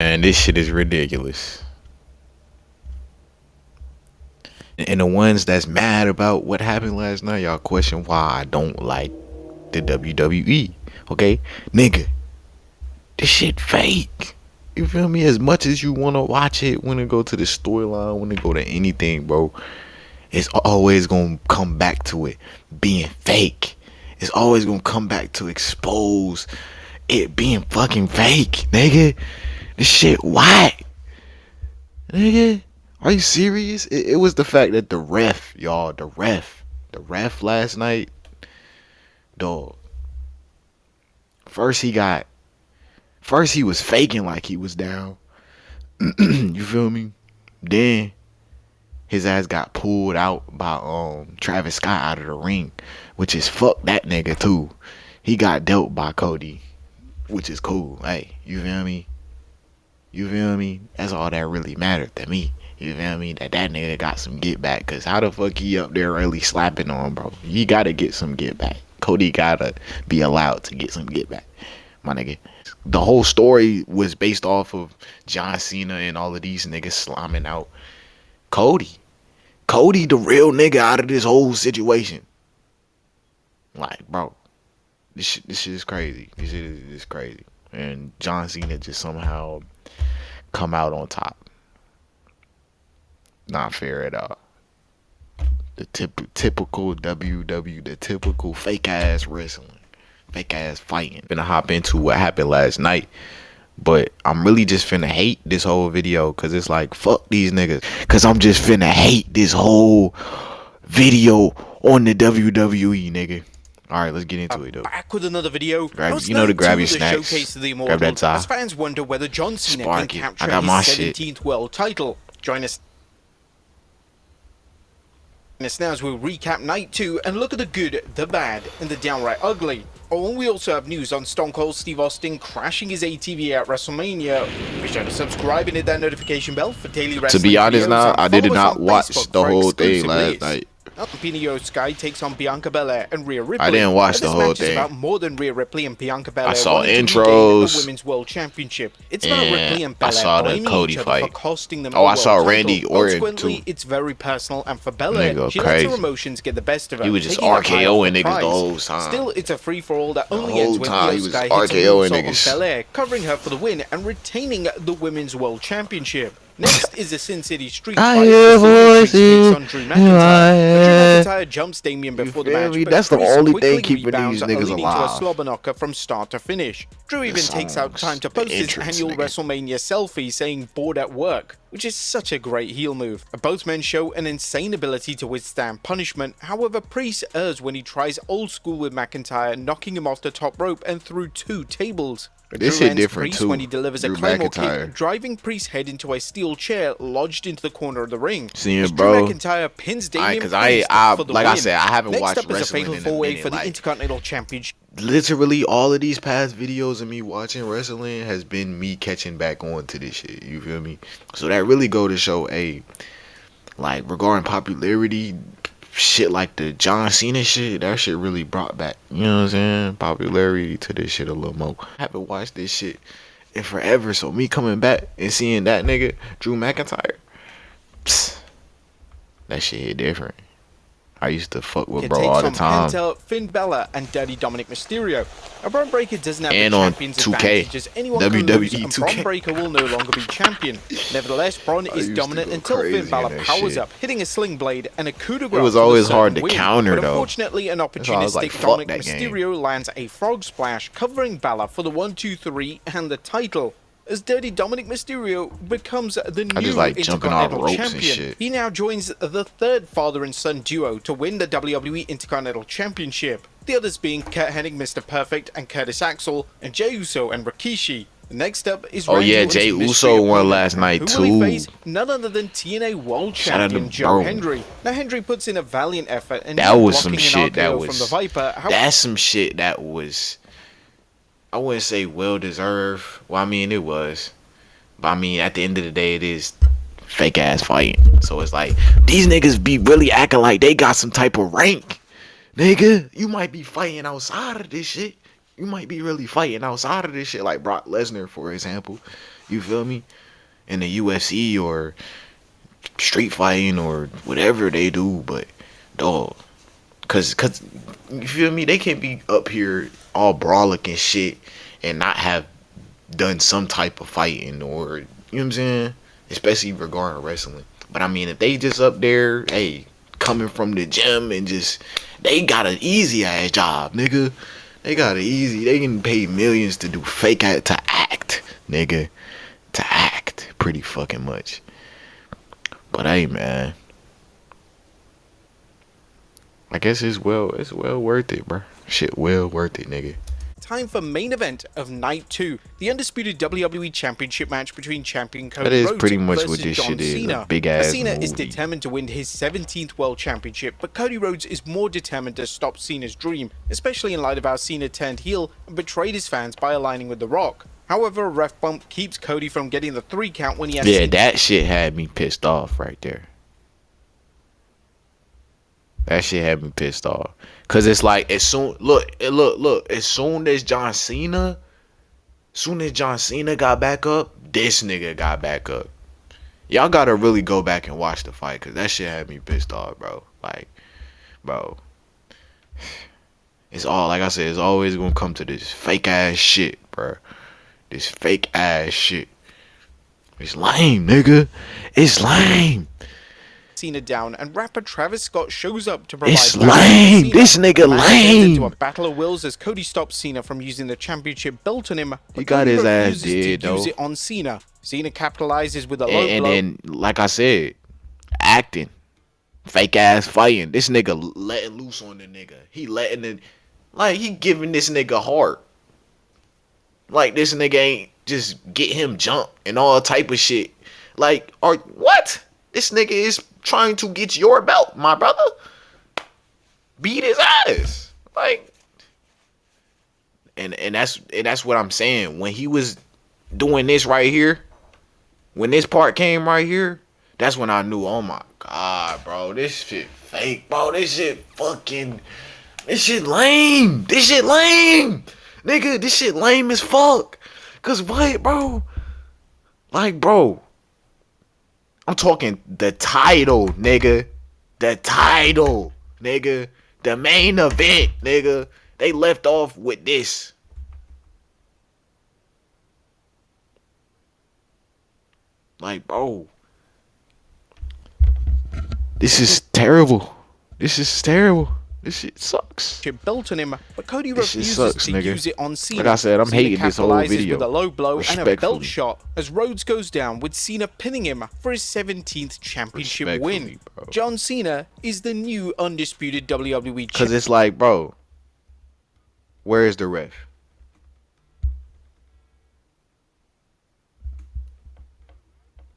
Man, this shit is ridiculous. And the ones that's mad about what happened last night, y'all question why I don't like the WWE. Okay? Nigga, this shit fake. You feel me? As much as you want to watch it, when it go to the storyline, when it go to anything, bro, it's always going to come back to it being fake. It's always going to come back to expose it being fucking fake, nigga. This shit whack. Nigga, are you serious? It was the fact that the ref, y'all, the ref last night, dog. First he was faking like he was down. You feel me? Then his ass got pulled out by Travis Scott out of the ring, which is fuck that nigga too. He got dealt by Cody, which is cool. Hey, you feel me? You feel me? That's all that really mattered to me. You feel me? That nigga got some get back. Cause how the fuck he up there really slapping on, bro? You gotta get some get back. Cody gotta be allowed to get some get back, my nigga. The whole story was based off of John Cena and all of these niggas slamming out Cody. Cody, the real nigga out of this whole situation. Like, bro, this shit is crazy. This shit is crazy. And John Cena just somehow come out on top. Not fair at all. The typical WWE, the typical fake ass wrestling, fake ass fighting. Finna hop into what happened last night, but I'm really just finna hate this whole video because it's like, fuck these niggas. Because I'm just finna hate this whole video on the WWE, nigga. Alright, let's get into it though. Back with another video. You know to grab your snacks. Grab that tie. As fans wonder whether John Cena Spark can it. capture I got his my 17th world title. Join us now as we recap night 2 and look at the good, the bad, and the downright ugly. Oh, and we also have news on Stone Cold Steve Austin crashing his ATV at Wrestlemania. Be sure to subscribe and hit that notification bell for daily wrestling. To be honest videos, now, and I did follow us not on watch Facebook the for whole thing exclusive last lists. night. Pino Sky takes on Bianca Belair and Rhea Ripley. I didn't watch But the this whole match is thing. about more than Rhea Ripley and Bianca Belair. I saw wanting to regain intros. the Women's World Championship. It's about And Ripley and I Belair saw the blaming Cody each other fight. for costing them Oh, the I saw world Randy title. Orton, Consequently, too. it's very personal, and for Belair, Nigga she lets her crazy. emotions get the best of her. He was just taking her high off RKOing the niggas the prize. whole time. Still, it's a free-for-all that only whole ends when time, Io he was Sky hits a RKOing moonsault on niggas. Belair, covering her for the win and retaining the Women's World Championship. Next is a Sin City Street I fight. hear Takes voices on Drew in McIntyre. my But Drew head. McIntyre jumps Damien before the feel match, me? but That's the Chris only quickly thing keeping rebounds, these niggas leading to a alive. slobber knocker from start to finish. Drew even takes out songs, time to the post his entrance, annual nigga. WrestleMania selfie saying bored at work, which is such a great heel move. Both men show an insane ability to withstand punishment. However, Priest errs when he tries old school with McIntyre, knocking him off the top rope and through 2 tables. This Drew shit ends different, Priest too. when he delivers Drew a Claymore McIntyre. kick, driving Priest's head into a steel chair lodged into the corner of the ring. See As it, bro. Drew McIntyre pins Damien Because Priest for the like win. I said, I haven't Next watched up is a wrestling fatal in a four-way minute. for the Like, Intercontinental Championship. literally all of these past videos of me watching wrestling has been me catching back on to this shit. You feel me? So that really go to show, like regarding popularity, shit like the John Cena shit, that shit really brought back, you know what I'm saying, popularity to this shit a little more. I haven't watched this shit in forever, so me coming back and seeing that nigga, Drew McIntyre, that shit hit different. I used to fuck with It bro takes all the on time. Penta, Finn Balor, and Dirty Dominic Mysterio. A Braun Breaker doesn't have And the on champion's 2K. advantages. Anyone can WWE lose, and 2K. Braun Breaker will no longer be champion. Nevertheless, Braun is used to dominant go until Finn crazy in Balor that powers shit. up, hitting a sling blade and a coup de grace. It was for the always hard certain to win. counter, but though. unfortunately, an why I was opportunistic like, fuck Dominic that game. Mysterio lands a frog splash, covering Balor for the 1-2-3 and the title. As Dirty Dominic Mysterio becomes the new just like jumping off Intercontinental ropes and Champion. shit. He now joins the third father and son duo to win the WWE Intercontinental Championship. The others being Kurt Hennig, Mr. Perfect, and Curtis Axel, and Jey Uso and Rikishi. Next up is Oh, Randy yeah, Orton's Jey mystery Uso won opponent, last night, who will he too. face? None other than TNA World Shout out to Champion Joe bro. Hendry. Now Hendry puts in a valiant effort and That was some blocking an shit that RKO was from the Viper. that's some shit that was, I wouldn't say well deserved. Well, I mean it was, but I mean at the end of the day it is fake ass fighting. So it's like these niggas be really acting like they got some type of rank. Nigga, you might be fighting outside of this shit. You might be really fighting outside of this shit, like Brock Lesnar, for example. You feel me? In the UFC or street fighting or whatever they do, but dog, cause you feel me? They can't be up here all brawling and shit and not have done some type of fighting or you know what I'm saying? Especially regarding wrestling. But I mean, if they just up there, hey, coming from the gym and just they got an easy ass job, nigga. They got it easy. They can pay millions to do fake act to act, nigga, to act pretty fucking much. But hey, man, I guess it's well worth it, bro. Shit, well worth it, nigga. Time for main event of night 2, the undisputed WWE Championship match between champion That Cody is Rhodes pretty much versus what this John shit is. Cena. A big ass Cena is movie. determined to win his 17th World Championship, but Cody Rhodes is more determined to stop Cena's dream, especially in light of how Cena turned heel and betrayed his fans by aligning with The Rock. However, a ref bump keeps Cody from getting the 3 count when he has Yeah, that shit had me pissed off right there. That shit had me pissed off. Cause it's like as soon look, as soon as John Cena got back up, this nigga got back up. Y'all gotta really go back and watch the fight, cause that shit had me pissed off, bro. Like, bro. It's all like I said, it's always gonna come to this fake ass shit, bro. This fake ass shit. It's lame, nigga. It's lame. Cena down, and rapper Travis Scott shows up to provide. It's lame. This nigga lame. Into a battle of wills as Cody stops Cena from using the championship belt on him. He got his ass dead though. Use it on Cena. Cena capitalizes with a low and blow. then, like I said, acting, fake ass fighting. This nigga letting loose on the nigga. He letting it, like he giving this nigga heart. Like this nigga ain't just get him jump and all type of shit. Like, or what? This nigga is trying to get your belt, my brother. Beat his ass. Like, and that's what I'm saying. When he was doing this right here, when this part came right here, that's when I knew, oh my god, bro, this shit fake, bro. This shit lame. This shit lame. Nigga, this shit lame as fuck. Cause what, bro? Like, bro, I'm talking the title, nigga. The title, nigga. The main event, nigga. They left off with this. Like, bro. This is terrible. This is terrible. This shit sucks. Belt on him, but Cody This shit refuses sucks, to nigga. use it on Cena. Like I said, I'm Cena hating this whole capitalizes video. with a low blow and a belt Respectfully. shot as Rhodes goes down, with Cena pinning him for his 17th championship win. Respectfully, bro. John Cena is the new undisputed WWE champion. Cause it's like, bro, where is the ref?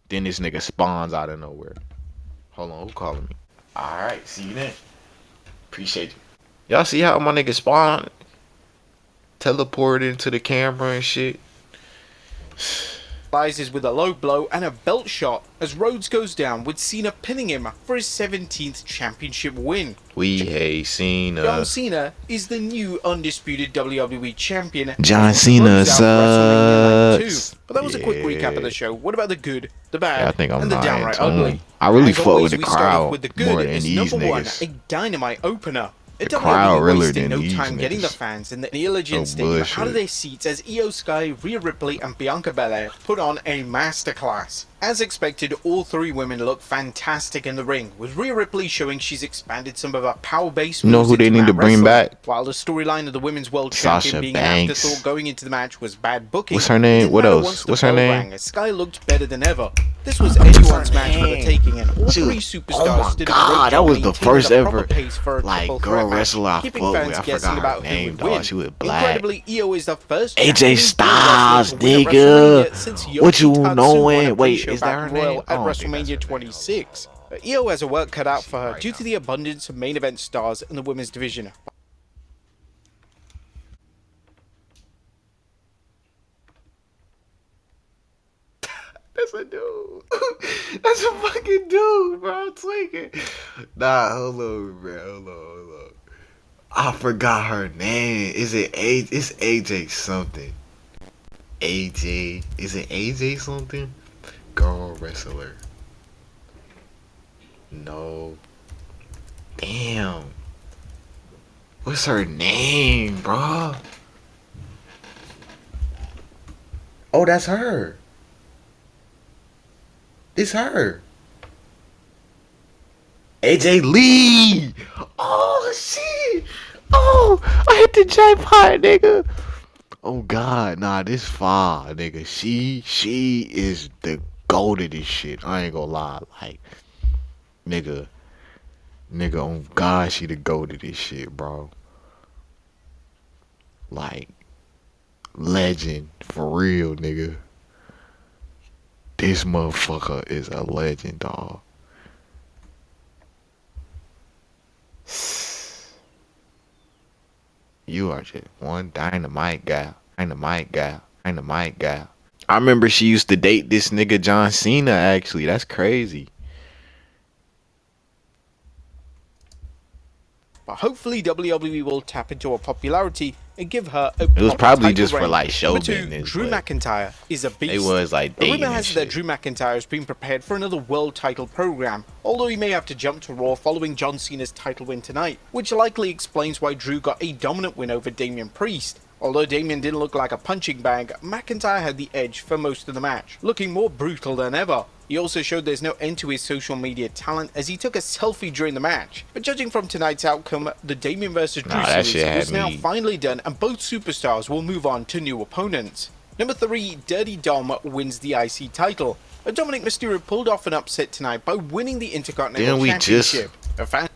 Then this nigga spawns out of nowhere. Hold on, who calling me? Alright, see you then. Appreciate you. Y'all see how my nigga spawned? Teleported into the camera and shit. Capitalizes with a low blow and a belt shot as Rhodes goes down, with Cena pinning him for his 17th championship win. We hate Cena. John Cena is the new undisputed WWE champion. John Cena sucks. But that was a quick recap of the show. What about the good, the bad, Yeah, I think I'm and the lying, downright Tony. ugly? I really As fuck always, with the we start off crowd with the more good than is these number one, niggas. a dynamite opener. The The crowd WWE realer wasted than no these time getting the niggas. fans in the Allegiant No Stadium out bullshit. of their seats as Io Sky, Rhea Ripley, and Bianca Belair put on a masterclass. As expected, all 3 women look fantastic in the ring, with Rhea Ripley showing she's expanded some of her power-based You know moves who they into need to mat bring wrestling, back? while the storyline of the Women's World Sasha Champion being Banks. an afterthought going into the match was bad booking. What's her It name? didn't What matter else? once the What's her bell name? rang, as Sky looked better than ever. This was anyone's her match for the name? taking, and all Dude, 3 oh superstars my did a God, great that job was the maintaining first a proper ever, pace for a like, triple girl threat match, wrestler I keeping fuck fans with. I guessing forgot her about who name, would dog. win. She was black. Incredibly, Io is the first AJ Japanese woman Styles, wrestler to win a nigga. WrestleMania since What Yoshi you Tatsumo knowing? won a Wait, pre-show is that back her in Royal name? I at don't think that's her WrestleMania name, 26. But Io has a work cut out for her due to the abundance of main event stars in the women's division. That's a dude. That's a fucking dude, bro. I'm tweaking. Nah, hold on, bro. Hold on. I forgot her name. Is it A? It's AJ something. AJ. Is it AJ something? Girl wrestler. No. Damn. What's her name, bro? Oh, that's her. It's her. AJ Lee. Oh shit. Oh, I hit the jackpot, nigga. Oh God, nah, this far, nigga. She is the goat of this shit. I ain't gonna lie, like, nigga, on God, she the goat of this shit, bro. Like, legend for real, nigga. This motherfucker is a legend, dog. You are just one dynamite guy. Dynamite guy. Dynamite guy. I remember she used to date this nigga John Cena, actually. That's crazy. But hopefully WWE will tap into her popularity and give her a It was probably title just for reign. like show Number 2, business. Drew McIntyre is a beast. It was like A dating rumor and has it that shit. Drew McIntyre has been prepared for another world title program, although he may have to jump to Raw following John Cena's title win tonight, which likely explains why Drew got a dominant win over Damian Priest. Although Damian didn't look like a punching bag, McIntyre had the edge for most of the match, looking more brutal than ever. He also showed there's no end to his social media talent as he took a selfie during the match. But judging from tonight's outcome, the Damian vs. Drew series is now finally done and both superstars will move on to new opponents. Number 3, Dirty Dom wins the IC title. Dominic Mysterio pulled off an upset tonight by winning the Intercontinental Championship. A fan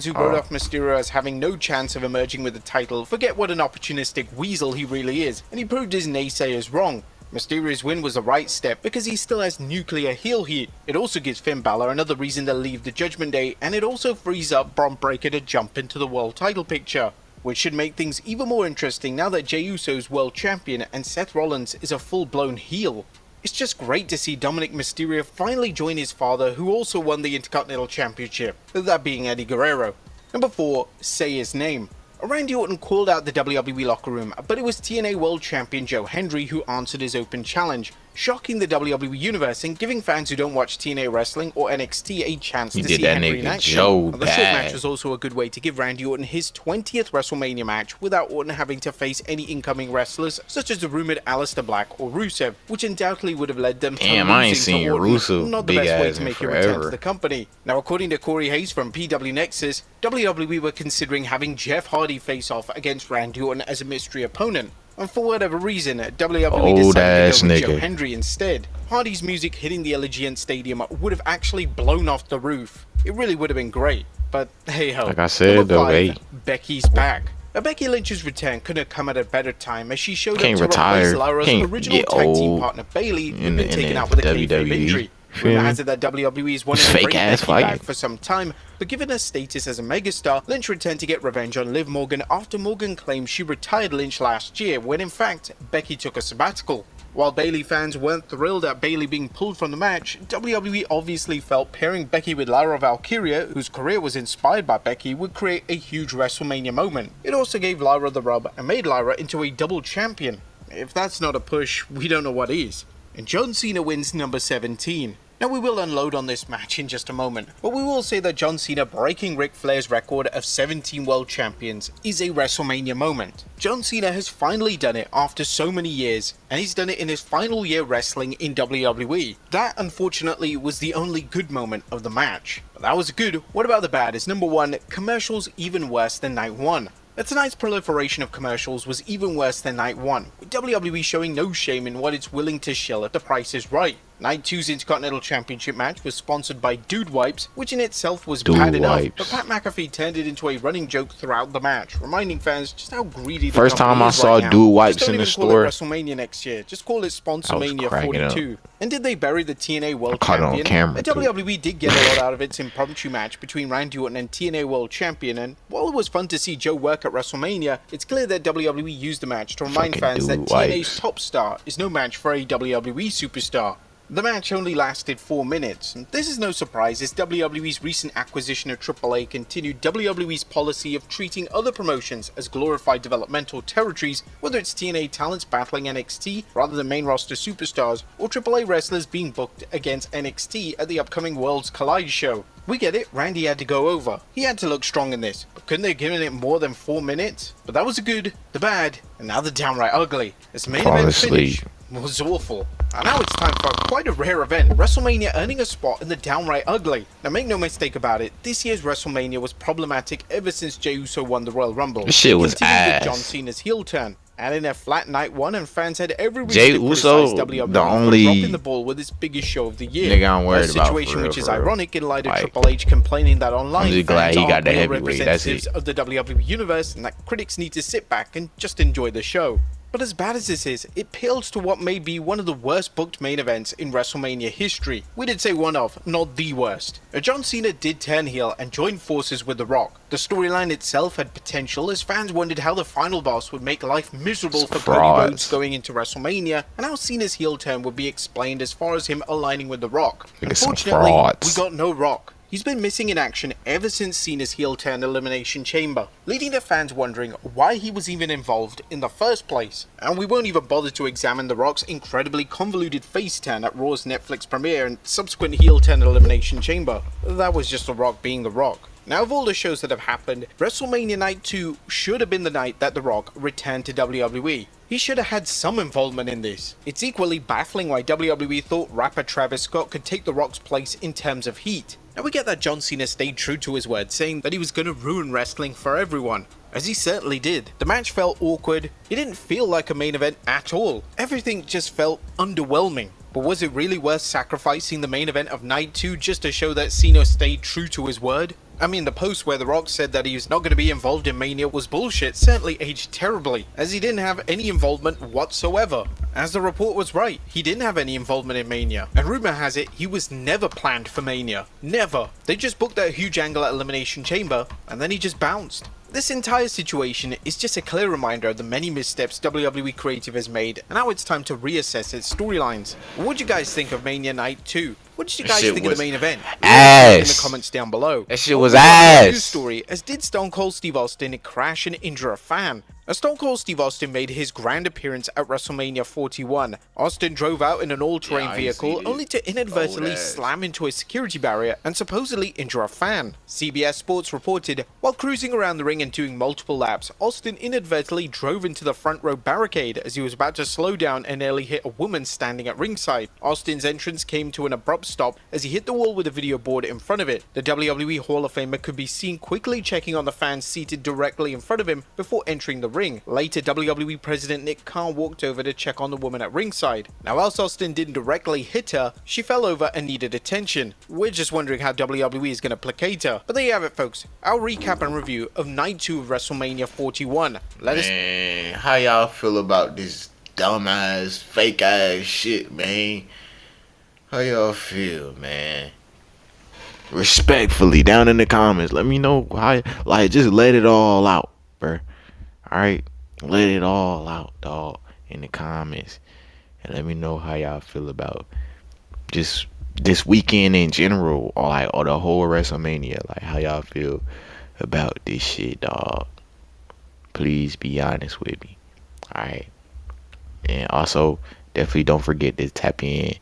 who wrote off Mysterio as having no chance of emerging with the title forget what an opportunistic weasel he really is, and he proved his naysayers wrong. Mysterio's win was the right step because he still has nuclear heel heat. It also gives Finn Balor another reason to leave the Judgment Day, and it also frees up Braun Breaker to jump into the world title picture, which should make things even more interesting now that Jey Uso's world champion and Seth Rollins is a full-blown heel. It's just great to see Dominic Mysterio finally join his father, who also won the Intercontinental Championship, that being Eddie Guerrero. Number 4, Say His Name. Randy Orton called out the WWE locker room, but it was TNA World Champion Joe Hendry who answered his open challenge, shocking the WWE Universe and giving fans who don't watch TNA Wrestling or NXT a chance to see Hendry in action. The short match was also a good way to give Randy Orton his 20th WrestleMania match without Orton having to face any incoming wrestlers such as the rumored Aleister Black or Rusev, which undoubtedly would have led them to losing to Orton. Rusev, not the best way to make a return to the company. Now, according to Corey Hayes from PW Nexus, WWE were considering having Jeff Hardy face off against Randy Orton as a mystery opponent, and for whatever reason, WWE decided to go with Joe Hendry instead. Hardy's music hitting the Allegiant Stadium would have actually blown off the roof. It really would have been great, but hey ho. Like I said, though, hey. Becky's back. Becky Lynch's return couldn't have come at a better time as she showed up to replace Lyra's original tag team partner Bayley, who'd been taken out with a kayfabe injury. Rumor has it that WWE is wanting to bring Becky back for some time, but given her status as a megastar, Lynch returned to get revenge on Liv Morgan after Morgan claimed she retired Lynch last year, when in fact, Becky took a sabbatical. While Bayley fans weren't thrilled at Bayley being pulled from the match, WWE obviously felt pairing Becky with Lyra Valkyria, whose career was inspired by Becky, would create a huge WrestleMania moment. It also gave Lyra the rub and made Lyra into a double champion. If that's not a push, we don't know what is. And John Cena wins number 17. Now, we will unload on this match in just a moment, but we will say that John Cena breaking Ric Flair's record of 17 world champions is a WrestleMania moment. John Cena has finally done it after so many years, and he's done it in his final year wrestling in WWE. That, unfortunately, was the only good moment of the match. But that was good. What about the bad? Is number 1, commercials even worse than night 1. Tonight's proliferation of commercials was even worse than Night 1, with WWE showing no shame in what it's willing to shill if the price is right. Night 2's Intercontinental Championship match was sponsored by Dude Wipes, which in itself was bad enough, but Pat McAfee turned it into a running joke throughout the match, reminding fans just how greedy the First time I saw Dude Wipes in the store, just don't even call it WrestleMania next year, just call it Sponsormania 42. And did they bury the TNA World Champion? WWE did get a lot out of its impromptu match between Randy Orton and TNA World Champion, and while it was fun to see Joe work at WrestleMania, it's clear that WWE used the match to remind fans that TNA's top star is no match for a WWE superstar. The match only lasted 4 minutes, and this is no surprise as WWE's recent acquisition of AAA continued WWE's policy of treating other promotions as glorified developmental territories, whether it's TNA talents battling NXT rather than main roster superstars, or AAA wrestlers being booked against NXT at the upcoming Worlds Collide show. We get it, Randy had to go over. He had to look strong in this, but couldn't they have given it more than 4 minutes? But that was the good, the bad, and now the downright ugly. This main event finish was awful. And now it's time for quite a rare event, WrestleMania earning a spot in the downright ugly. Now make no mistake about it, this year's WrestleMania was problematic ever since Jey Uso won the Royal Rumble. This shit was ass. John Cena's heel turn. And in a flat night one, and fans had every reason Jey to Uso, criticize WWE the only for dropping the ball with its biggest show of the year. nigga I'm worried a situation about, which is real. ironic in light of Like, Triple H complaining that online I'm just glad fans he got aren't the real heavyweight, that's representatives it. of the WWE universe, and that critics need to sit back and just enjoy the show. But as bad as this is, it pales to what may be one of the worst booked main events in WrestleMania history. We did say one of, not the worst. John Cena did turn heel and join forces with The Rock. The storyline itself had potential as fans wondered how the final boss would make life miserable for Cody Rhodes going into WrestleMania, and how Cena's heel turn would be explained as far as him aligning with The Rock. Unfortunately, we got no Rock. He's been missing in action ever since Cena's heel turn Elimination Chamber, leading to fans wondering why he was even involved in the first place. And we won't even bother to examine The Rock's incredibly convoluted face turn at Raw's Netflix premiere and subsequent heel turn Elimination Chamber. That was just The Rock being The Rock. Now, of all the shows that have happened, WrestleMania Night 2 should have been the night that The Rock returned to WWE. He should have had some involvement in this. It's equally baffling why WWE thought rapper Travis Scott could take The Rock's place in terms of heat. Now we get that John Cena stayed true to his word, saying that he was going to ruin wrestling for everyone, as he certainly did. The match felt awkward, it didn't feel like a main event at all. Everything just felt underwhelming. But was it really worth sacrificing the main event of Night 2 just to show that Cena stayed true to his word? I mean, the post where The Rock said that he was not going to be involved in Mania was bullshit, certainly aged terribly, as he didn't have any involvement whatsoever. As the report was right, he didn't have any involvement in Mania, and rumor has it he was never planned for Mania. Never. They just booked that huge angle at Elimination Chamber, and then he just bounced. This entire situation is just a clear reminder of the many missteps WWE Creative has made, and now it's time to reassess its storylines. What did you guys think of Mania Night 2? What did you guys think of the main event? Ass. In the comments down below. That shit was ass. News story, as did Stone Cold Steve Austin crash and injure a fan. As Stone Cold Steve Austin made his grand appearance at WrestleMania 41, Austin drove out in an all-terrain vehicle only to inadvertently slam into a security barrier and supposedly injure a fan. CBS Sports reported, while cruising around the ring and doing multiple laps, Austin inadvertently drove into the front row barricade as he was about to slow down and nearly hit a woman standing at ringside. Austin's entrance came to an abrupt stop as he hit the wall with a video board in front of it. The WWE Hall of Famer could be seen quickly checking on the fans seated directly in front of him before entering the ring. Later, WWE President Nick Khan walked over to check on the woman at ringside. Now, whilst Austin didn't directly hit her, she fell over and needed attention. We're just wondering how WWE is going to placate her. But there you have it, folks. Our recap and review of Night 2 of WrestleMania 41. Man, how y'all feel about this dumbass, fake ass shit, man? How y'all feel, man? Respectfully, down in the comments, let me know how. Like, just let it all out, bruh. Alright, let it all out, dog, in the comments, and let me know how y'all feel about just this weekend in general, or the whole WrestleMania. Like, how y'all feel about this shit, dog. Please be honest with me. Alright, and also definitely don't forget to tap in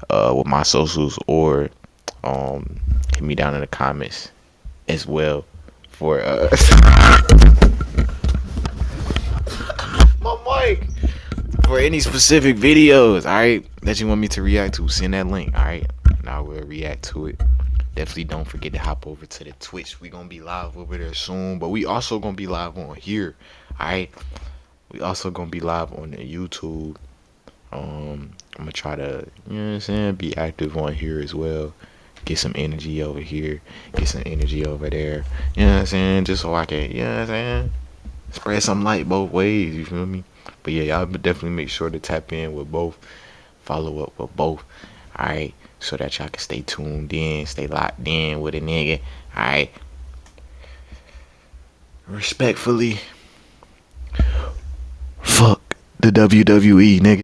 with my socials, or hit me down in the comments as well for my mic, for any specific videos, alright, that you want me to react to. Send that link, alright, and I will react to it. Definitely don't forget to hop over to the Twitch. We gonna be live over there soon, but we also gonna be live on here, alright. We also gonna be live on the YouTube. I'm gonna try to, you know what I'm saying, be active on here as well. Get some energy over here, get some energy over there. You know what I'm saying? Just so I can, you know what I'm saying, spread some light both ways, you feel me? But yeah, y'all definitely make sure to tap in with both, follow up with both, alright, so that y'all can stay tuned in, stay locked in with a nigga, alright? Respectfully, fuck the WWE, nigga.